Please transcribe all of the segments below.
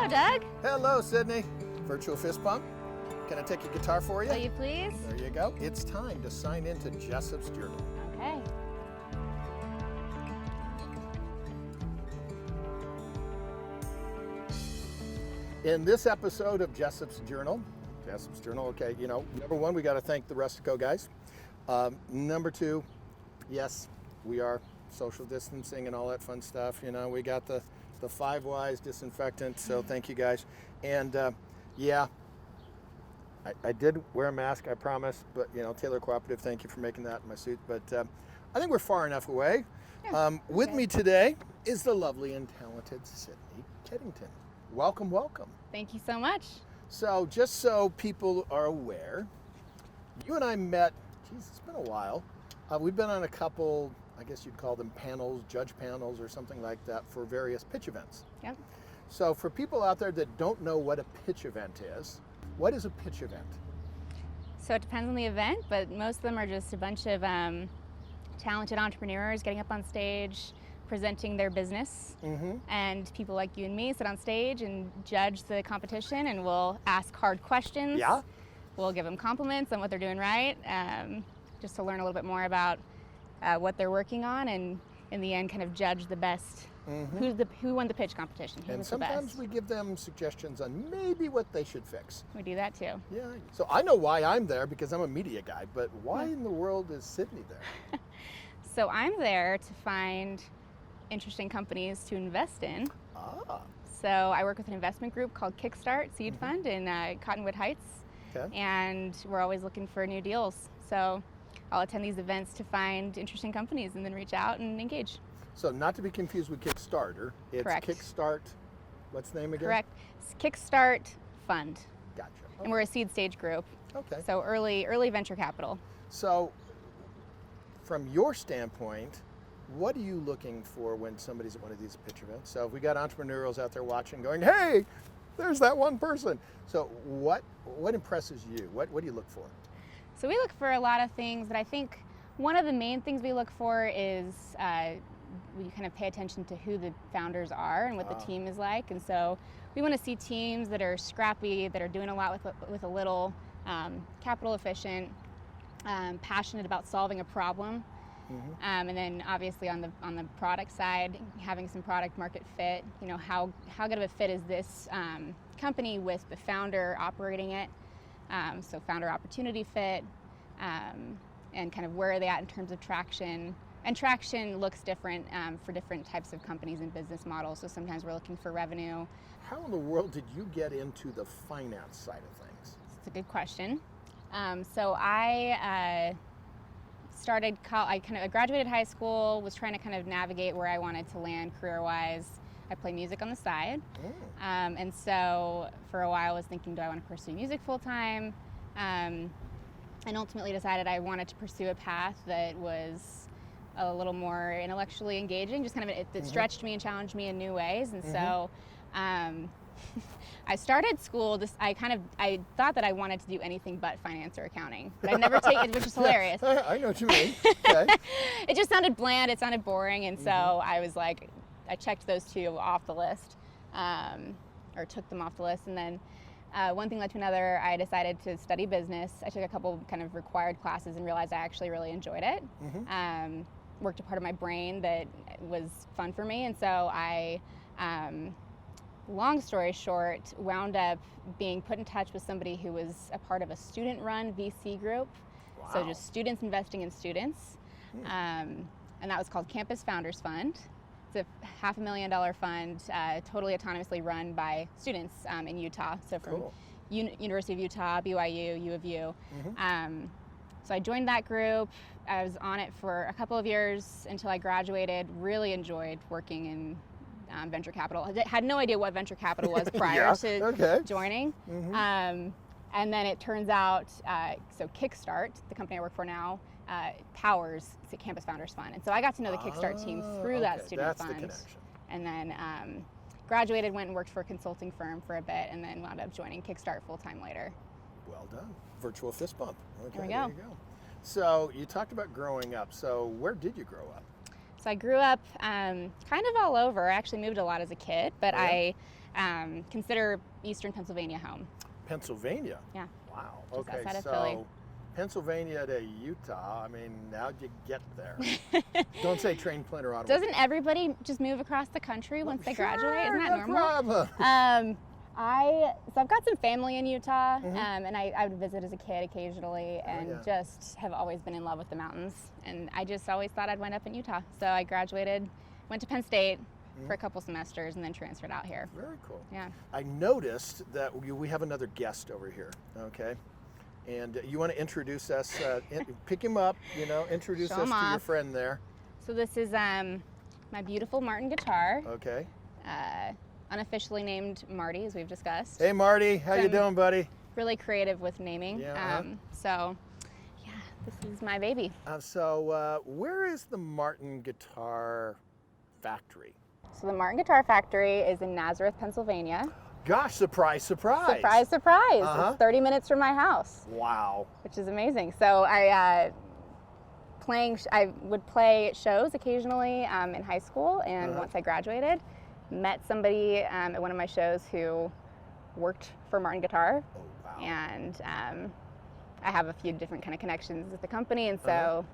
Hello, Doug. Hello, Sydney. Virtual fist bump. Can I take your guitar for you? Will you please? There you go. It's time to sign into Jessop's journal. Okay. In this episode of Jessop's Journal, okay, number one, we got to thank the Rustico guys. Number two, yes, we are social distancing and all that fun stuff. We got the 5 Ys disinfectant, so thank you guys. And yeah, I did wear a mask, I promise, but Taylor Cooperative, thank you for making that in my suit. But I think we're far enough away. Yeah, with me today is the lovely and talented Sydnie Keddington. Welcome, welcome. Thank you so much. So just so people are aware, you and I met, it's been a while. We've been on a couple, I guess you'd call them panels, judge panels or something like that for various pitch events. Yep. So for people out there that don't know what a pitch event is, what is a pitch event? So it depends on the event, but most of them are just a bunch of talented entrepreneurs getting up on stage, presenting their business, and people like you and me sit on stage and judge the competition, and we'll ask hard questions. Yeah. We'll give them compliments on what they're doing right, just to learn a little bit more about what they're working on, and in the end kind of judge the best, who won the pitch competition, who And was the best. sometimes we give them suggestions on maybe what they should fix. We do that too. Yeah. So I know why I'm there because I'm a media guy, but why in the world is Sydney there? So I'm there to find interesting companies to invest in. So I work with an investment group called Kickstart Seed Fund in Cottonwood Heights. Okay. And we're always looking for new deals. So I'll attend these events to find interesting companies and then reach out and engage. So not to be confused with Kickstarter, it's Correct. Kickstart, what's the name again? Correct. It's Kickstart Fund. Gotcha. And we're a seed stage group. Okay. So early venture capital. So from your standpoint, what are you looking for when somebody's at one of these pitch events? So if we got entrepreneurs out there watching going, hey, there's that one person. So what impresses you? What do you look for? So we look for a lot of things, but I think one of the main things we look for is we kind of pay attention to who the founders are and what the team is like. And so we want to see teams that are scrappy, that are doing a lot with a little, capital efficient, passionate about solving a problem. And then obviously on the product side, having some product market fit. How good of a fit is this company with the founder operating it? So founder opportunity fit, and kind of where are they at in terms of traction. And traction looks different for different types of companies and business models. So sometimes we're looking for revenue. How in the world did you get into the finance side of things? It's a good question. So I I graduated high school, was trying to kind of navigate where I wanted to land career-wise. I play music on the side. And so for a while I was thinking, do I want to pursue music full-time? And ultimately decided I wanted to pursue a path that was a little more intellectually engaging, just kind of that stretched me and challenged me in new ways. And so I started school, I thought that I wanted to do anything but finance or accounting, but I never take it, which is hilarious. I know what you mean. Okay. It just sounded bland, it sounded boring, and so I was like, I checked those two off the list, or took them off the list, and then one thing led to another. I decided to study business. I took a couple kind of required classes and realized I actually really enjoyed it. Worked a part of my brain that was fun for me, and so I, long story short, wound up being put in touch with somebody who was a part of a student-run VC group. Wow. So just students investing in students, and that was called Campus Founders Fund. It's a $500,000 fund, totally autonomously run by students in Utah. So from University of Utah, BYU, U of U. So I joined that group. I was on it for a couple of years until I graduated. Really enjoyed working in venture capital. I had no idea what venture capital was prior to joining. And then it turns out, so Kickstart, the company I work for now, powers Campus Founders Fund. And so I got to know the Kickstart team through that student fund. That's the connection. And then graduated, went and worked for a consulting firm for a bit, and then wound up joining Kickstart full-time later. Well done. Virtual fist bump. Okay, there we go. There you go. So you talked about growing up. So where did you grow up? So I grew up kind of all over. I actually moved a lot as a kid, but I consider Eastern Pennsylvania home. Pennsylvania? Yeah. Wow. Just Okay, outside of so Philly. Pennsylvania to Utah, I mean, how'd you get there? Don't say train, plane, or automobile. Doesn't everybody just move across the country once they graduate? Isn't that no normal? problem. So I've got some family in Utah, and I would visit as a kid occasionally, and just have always been in love with the mountains. And I just always thought I'd wind up in Utah. So I graduated, went to Penn State for a couple semesters, and then transferred out here. Very cool. Yeah. I noticed that we have another guest over here, okay? And you want to introduce us, pick him up, introduce Show us him to your off. friend there. So this is my beautiful Martin guitar, Okay. unofficially named Marty, as we've discussed. Hey, Marty, how you doing, buddy? Really creative with naming. Yeah, So, yeah, this is my baby. So where is the Martin Guitar Factory? So the Martin Guitar Factory is in Nazareth, Pennsylvania. Gosh, surprise, surprise. Surprise, surprise. It's 30 minutes from my house. Wow. Which is amazing. So I would play shows occasionally in high school, and once I graduated, met somebody at one of my shows who worked for Martin Guitar. Oh, wow. And I have a few different kind of connections with the company, and so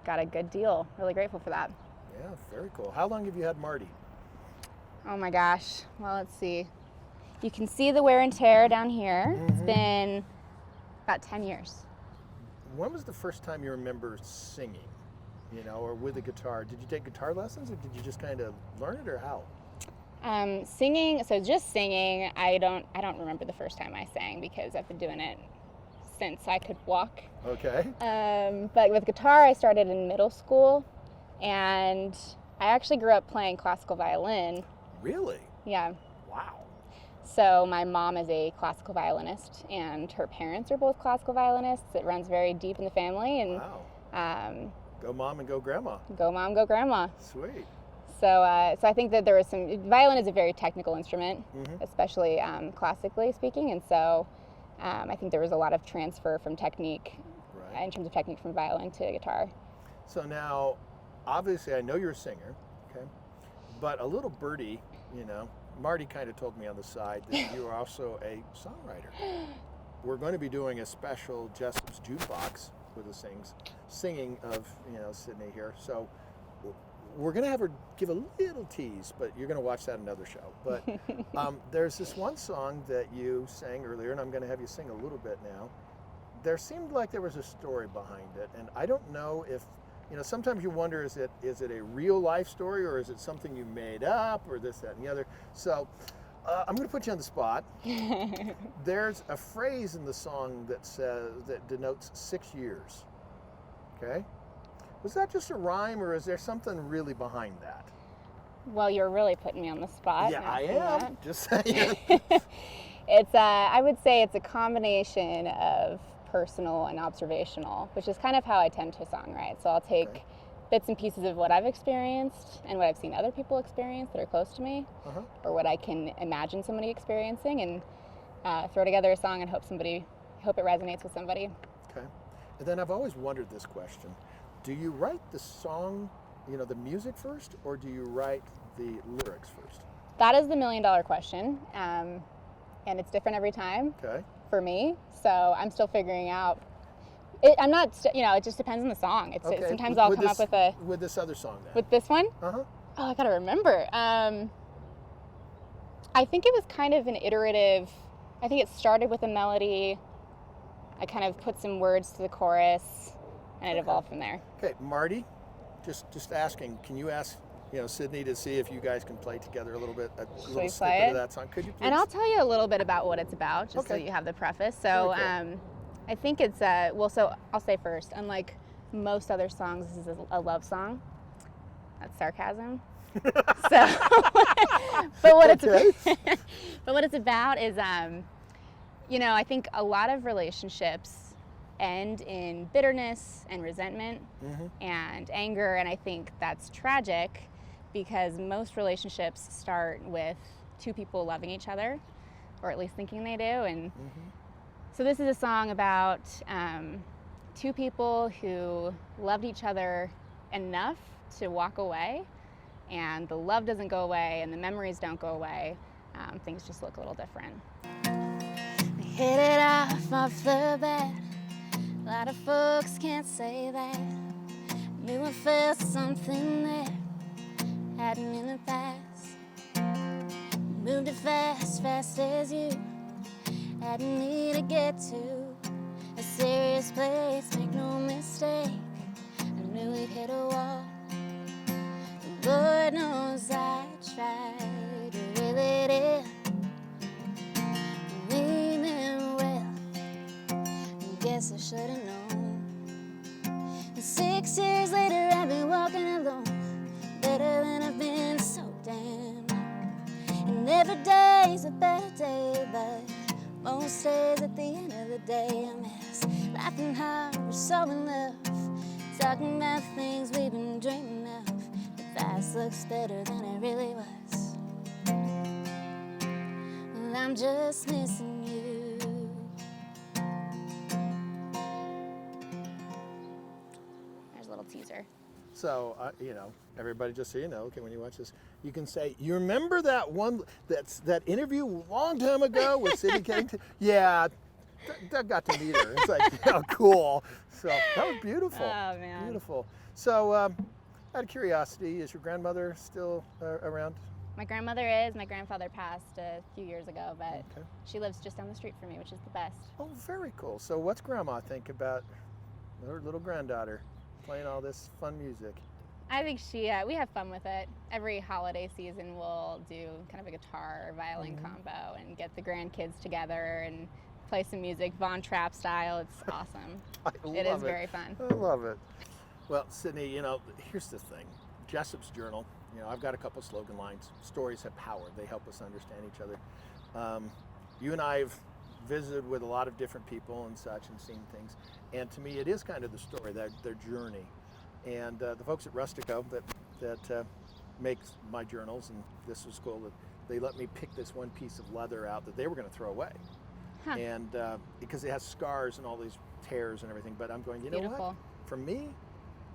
got a good deal. Really grateful for that. Yeah, very cool. How long have you had Marty? Oh my gosh. Well, let's see. You can see the wear and tear down here. It's been about 10 years. When was the first time you remember singing, or with a guitar? Did you take guitar lessons, or did you just kind of learn it, or how? Singing, so just singing, I don't remember the first time I sang, because I've been doing it since I could walk. Okay. But with guitar, I started in middle school, and I actually grew up playing classical violin. Really? Yeah. Wow. So my mom is a classical violinist, and her parents are both classical violinists. It runs very deep in the family, and wow. Go mom and go grandma. Go mom, go grandma. Sweet. So I think that there was violin is a very technical instrument, especially classically speaking, and so I think there was a lot of transfer from technique, in terms of technique, from violin to guitar. So now, obviously, I know you're a singer, okay, but a little birdie, Marty kind of told me on the side that you are also a songwriter. We're going to be doing a special Jessop's Jukebox with the singing of Sydnie here. So we're going to have her give a little tease, but you're going to watch that another show. But there's this one song that you sang earlier, and I'm going to have you sing a little bit now. There seemed like there was a story behind it, and I don't know if, sometimes you wonder, is it a real life story, or is it something you made up, or this, that, and the other? So I'm going to put you on the spot. There's a phrase in the song that denotes 6 years. Okay? Was that just a rhyme, or is there something really behind that? Well, you're really putting me on the spot. Yeah, I am. That. Just saying. It's I would say it's a combination of personal and observational, which is kind of how I tend to songwrite. So I'll take bits and pieces of what I've experienced and what I've seen other people experience that are close to me, or what I can imagine somebody experiencing, and throw together a song and hope it resonates with somebody. Okay. And then I've always wondered this question. Do you write the song, the music first, or do you write the lyrics first? That is the $1,000,000 question, and it's different every time. Okay. For me, so I'm still figuring out. It just depends on the song. Sometimes I'll come up with this other song then. With this one. Oh, I gotta remember. I think it was kind of an iterative. I think it started with a melody. I kind of put some words to the chorus, and it evolved from there. Okay, Marty, just asking. Can you ask Sydnie to see if you guys can play together a little bit, a little snippet of that song? Could you please? And I'll tell you a little bit about what it's about, just so you have the preface. So cool. I think it's, so I'll say first, unlike most other songs, this is a love song. That's sarcasm. So, but what it's about is, I think a lot of relationships end in bitterness and resentment and anger, and I think that's tragic, because most relationships start with two people loving each other, or at least thinking they do. And so this is a song about two people who loved each other enough to walk away, and the love doesn't go away and the memories don't go away, things just look a little different. Hit it off the bat. A lot of folks can't say that. Knew I felt something there, hadn't in the past. Moved it fast as you hadn't need to get to a serious place, make no mistake. I knew we'd hit a wall. Lord knows I tried to reel it in. We meant well, I guess I should have known. And 6 years later I've been walking alone, better than I've been so damn long. And every day's a better day, but most days at the end of the day I miss laughing hard, we're so in love, talking about things we've been dreaming of. The past looks better than it really was. Well, I'm just missing you. There's a little teaser. So, everybody, just so you know, okay, when you watch this, you can say, you remember that one, that interview a long time ago with Sydnie Keddington? Yeah, Doug got to meet her. It's like, yeah, cool. So that was beautiful. Oh, man. Beautiful. So, out of curiosity, is your grandmother still around? My grandmother is. My grandfather passed a few years ago, but Okay. she lives just down the street from me, which is the best. Oh, very cool. So what's Grandma think about her little granddaughter playing all this fun music? I think we have fun with it. Every holiday season we'll do kind of a guitar or violin combo and get the grandkids together and play some music, Von Trapp style. It's awesome. It is very fun. I love it. Well, Sydnie, here's the thing. Jessop's Journal, I've got a couple slogan lines. Stories have power. They help us understand each other. You and I have visited with a lot of different people and such and seen things. And to me, it is kind of the story, their journey. And the folks at Rustico that makes my journals, and this was cool, that they let me pick this one piece of leather out that they were going to throw away. Huh. And because it has scars and all these tears and everything, but I'm going, you know Beautiful. what? For me,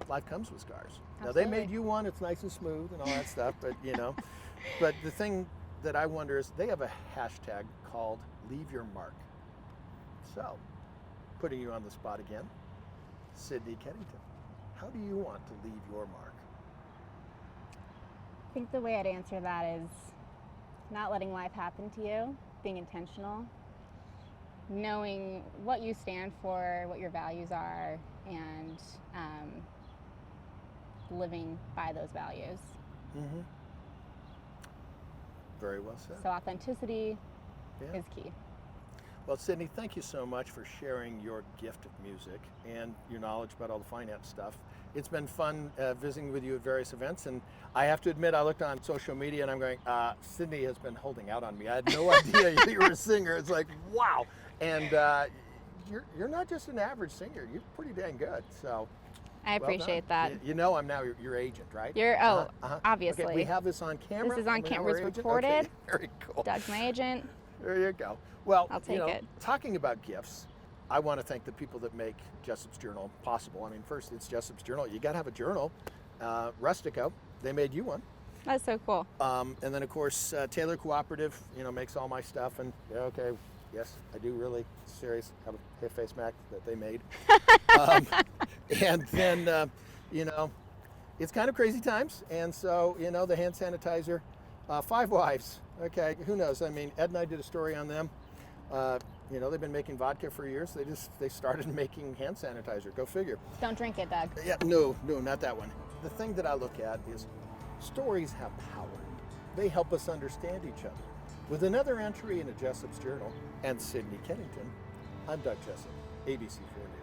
life comes with scars. Now Absolutely. they made you one, it's nice and smooth and all that stuff, but but the thing that I wonder is they have a hashtag called Leave Your Mark. So, putting you on the spot again, Sydnie Keddington, how do you want to leave your mark? I think the way I'd answer that is not letting life happen to you, being intentional, knowing what you stand for, what your values are, and living by those values. Mm-hmm. Very well said. So authenticity Yeah. is key. Well, Sydnie, thank you so much for sharing your gift of music and your knowledge about all the finance stuff. It's been fun visiting with you at various events, and I have to admit, I looked on social media and I'm going, Sydnie has been holding out on me. I had no idea you were a singer. It's like, wow. And you're not just an average singer. You're pretty dang good. So I appreciate that. I'm now your agent, right? Obviously. Okay, we have this on camera. This is on I'm now camera. our It's agent? recorded. Okay, very cool. Doug's my agent. There you go. Well, I'll take it. Talking about gifts, I want to thank the people that make Jessop's Journal possible. I mean, first, it's Jessop's Journal. You got to have a journal. Rustico, they made you one. That's so cool. And then, of course, Taylor Cooperative, makes all my stuff. And, yes, I do really serious have a face Mac that they made. And then, it's kind of crazy times. And so, the hand sanitizer, 5 Wives. Okay, who knows? I mean, Ed and I did a story on them. They've been making vodka for years. They started making hand sanitizer. Go figure. Don't drink it, Doug. Yeah, no, not that one. The thing that I look at is stories have power. They help us understand each other. With another entry in a Jessop's Journal and Sydnie Keddington, I'm Doug Jessop, ABC 4 News.